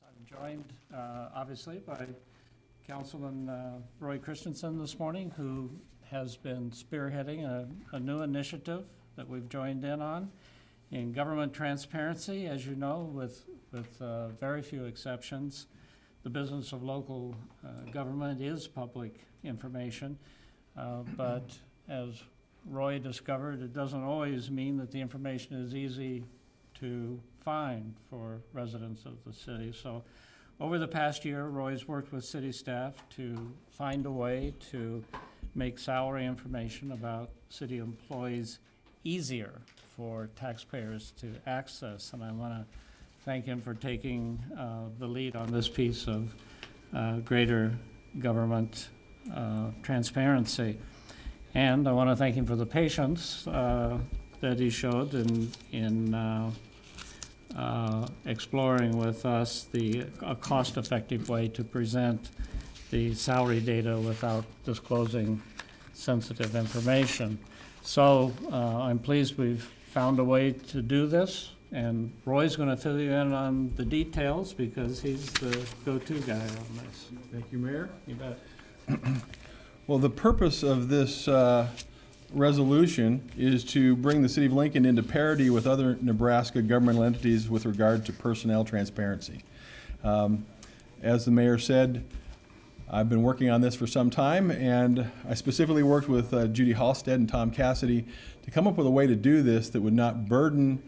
I'm joined, obviously, by Councilman Roy Christensen this morning, who has been spearheading a new initiative that we've joined in on in government transparency. As you know, with very few exceptions, the business of local government is public information, but as Roy discovered, it doesn't always mean that the information is easy to find for residents of the city. So over the past year, Roy's worked with city staff to find a way to make salary information about city employees easier for taxpayers to access. And I want to thank him for taking the lead on this piece of greater government transparency. And I want to thank him for the patience that he showed in exploring with us a cost-effective way to present the salary data without disclosing sensitive information. So I'm pleased we've found a way to do this, and Roy's going to fill you in on the details because he's the go-to guy on this. Thank you, Mayor. You bet. Well, the purpose of this resolution is to bring the City of Lincoln into parity with other Nebraska governmental entities with regard to personnel transparency. As the mayor said, I've been working on this for some time, and I specifically worked with Judy Halstead and Tom Cassidy to come up with a way to do this that would not burden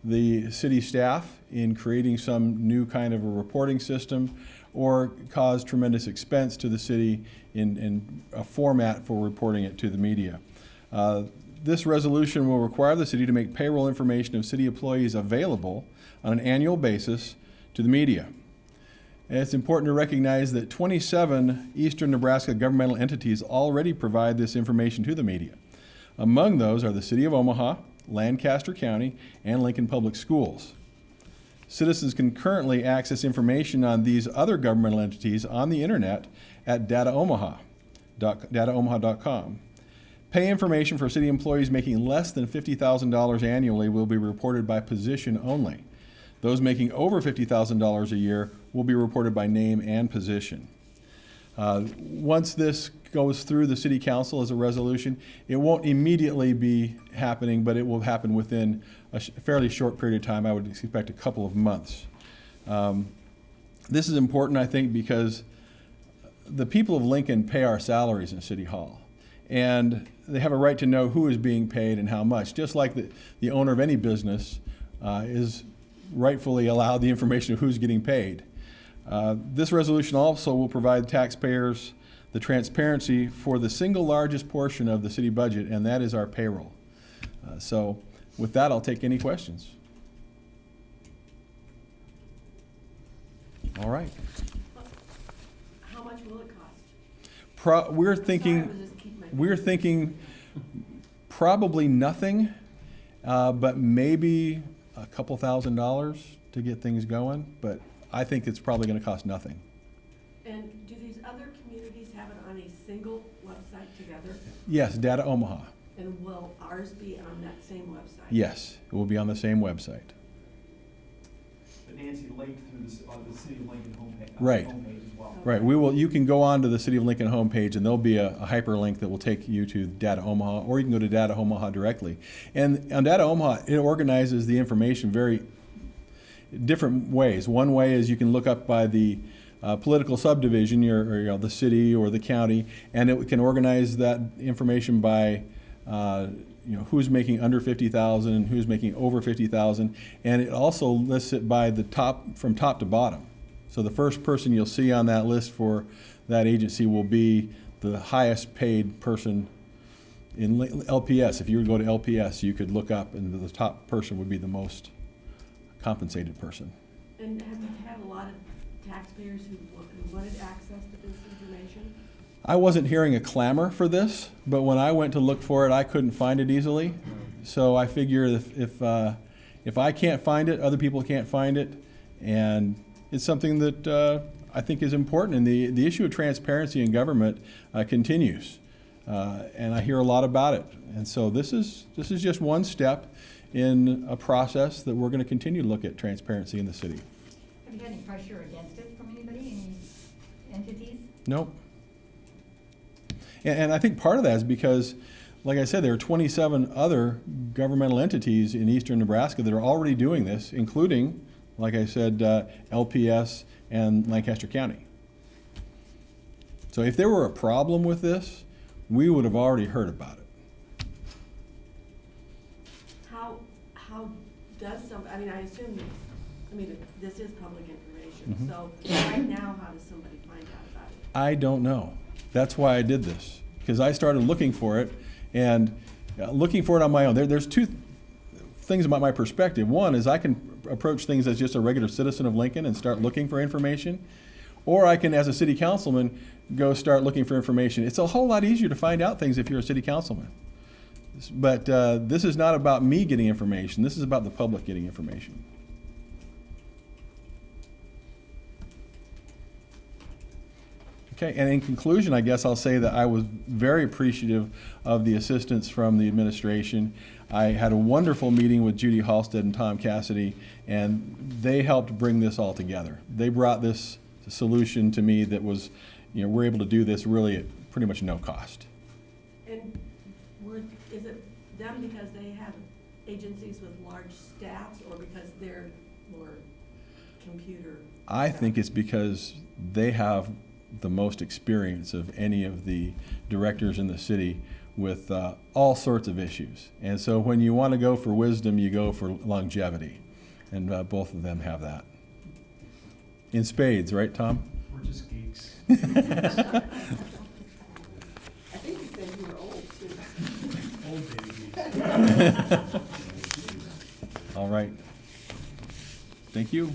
the city staff in creating some new kind of a reporting system or cause tremendous expense to the city in a format for reporting it to the media. This resolution will require the city to make payroll information of city employees available on an annual basis to the media. And it's important to recognize that 27 eastern Nebraska governmental entities already provide this information to the media. Among those are the City of Omaha, Lancaster County, and Lincoln Public Schools. Citizens can currently access information on these other governmental entities on the internet at dataomaha.com. Pay information for city employees making less than $50,000 annually will be reported by position only. Those making over $50,000 a year will be reported by name and position. Once this goes through the City Council as a resolution, it won't immediately be happening, but it will happen within a fairly short period of time. I would expect a couple of months. This is important, I think, because the people of Lincoln pay our salaries in City Hall. And they have a right to know who is being paid and how much, just like the owner of any business is rightfully allowed the information of who's getting paid. This resolution also will provide taxpayers the transparency for the single largest portion of the city budget, and that is our payroll. So with that, I'll take any questions. All right. How much will it cost? We're thinking probably nothing, but maybe a couple $1,000s to get things going, but I think it's probably going to cost nothing. And do these other communities have it on a single website together? Yes, Data Omaha. And will ours be on that same website? Yes, it will be on the same website. But Nancy linked through the City of Lincoln homepage, Right. homepage as well. Right. You can go on to the City of Lincoln homepage, and there'll be a hyperlink that will take you to Data Omaha, or you can go to Data Omaha directly. And on Data Omaha, it organizes the information very different ways. One way is you can look up by the political subdivision, or the city or the county, and it can organize that information by who's making under 50,000 and who's making over 50,000, and it also lists it by the top, from top to bottom. So the first person you'll see on that list for that agency will be the highest paid person in LPS. If you would go to LPS, you could look up, and the top person would be the most compensated person. And have you had a lot of taxpayers who wanted access to this information? I wasn't hearing a clamor for this, but when I went to look for it, I couldn't find it easily. So I figure if I can't find it, other people can't find it, and it's something that I think is important. And the issue of transparency in government continues, and I hear a lot about it. And so this is just one step in a process that we're going to continue to look at transparency in the city. Have had any pressure against it from anybody, any entities? Nope. And I think part of that is because, like I said, there are 27 other governmental entities in eastern Nebraska that are already doing this, including, like I said, LPS and Lancaster County. So if there were a problem with this, we would have already heard about it. How does I mean, I assume, this is public information, Mhm. so right now, how does somebody find out about it? I don't know. That's why I did this, because I started looking for it, and looking for it on my own. There's two things about my perspective. One is I can approach things as just a regular citizen of Lincoln and start looking for information, or I can, as a city councilman, go start looking for information. It's a whole lot easier to find out things if you're a city councilman. But this is not about me getting information. This is about the public getting information. Okay, and in conclusion, I guess I'll say that I was very appreciative of the assistance from the administration. I had a wonderful meeting with Judy Halstead and Tom Cassidy, and they helped bring this all together. They brought this solution to me that was, we're able to do this really at pretty much no cost. And is it them because they have agencies with large staffs, or because they're more computer? I think it's because they have the most experience of any of the directors in the city with all sorts of issues. And so when you want to go for wisdom, you go for longevity. And both of them have that. In spades, right, Tom? We're just geeks. I think you said you were old, too. Old baby geeks. All right. Thank you.